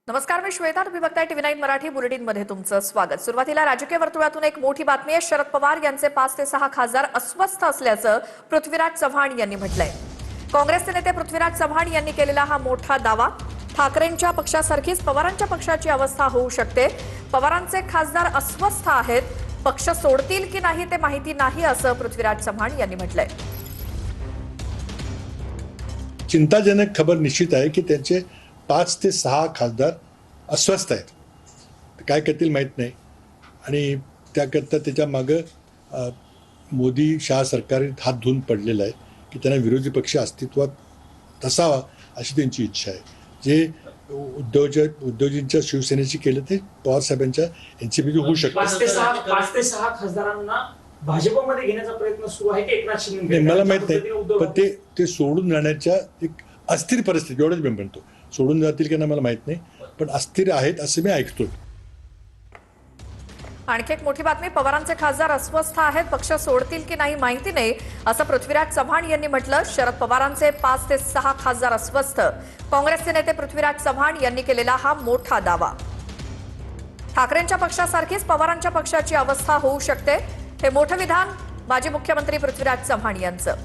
नमस्कार, मी श्वेता. तुम्ही बघताय टीव्ही 9 मराठी बुलेटिनमध्ये तुमचं स्वागत. सुरुवातीला राजकीय वर्तुळातून एक मोठी बातमी आहे. शरद पवार यांचे 5 ते 6 खासदार अस्वस्थ असल्याचं पृथ्वीराज चव्हाण यांनी म्हटलंय. काँग्रेसचे नेते पृथ्वीराज चव्हाण यांनी केलेला हा मोठा दावा. ठाकरेंच्या पक्षासारखीच पवारांच्या पक्षाची अवस्था होऊ शकते. पवारांचे खासदार अस्वस्थ आहेत. पक्ष सोडतील की नाही ते माहिती नाही, असं पृथ्वीराज चव्हाण यांनी म्हटलंय. चिंताजनक खबर निश्चित आहे की त्यांचे 5 ते 6 खासदार अस्वस्थ आहेत. काय करतील माहीत नाही आणि त्याकरता त्याच्या मागं मोदी शाह सरकार हात धुवून पडलेलं आहे की त्यांना विरोधी पक्ष अस्तित्वात असावा अशी त्यांची इच्छा आहे. जे उद्धवजींच्या शिवसेनेची केलं ते पवार साहेबांच्या एनसीपीची होऊ शकतं. 5 ते 6 खासदारांना भाजपमध्ये घेण्याचा प्रयत्न सुरू आहे की एकनाथ शिंदे? मला माहित नाही, पण ते सोडून जाण्याच्या एक अस्थिर परिस्थिती, एवढंच मी म्हणतो. सोडून जातील की नाही मला माहित नाही, पण अस्थिर आहेत असं मी ऐकतोय. आणखी एक मोठी बातमी. पवारांचे खासदार अस्वस्थ आहेत. पक्ष सोडतील की नाही माहिती नाही, असं पृथ्वीराज चव्हाण यांनी म्हटलं. शरद पवारांचे 5 ते 6 खासदार अस्वस्थ. काँग्रेसचे नेते पृथ्वीराज चव्हाण यांनी केलेला हा मोठा दावा. ठाकरेंच्या पक्षासारखीच पवारांच्या पक्षाची अवस्था होऊ शकते. हे मोठं विधान माजी मुख्यमंत्री पृथ्वीराज चव्हाण यांचं.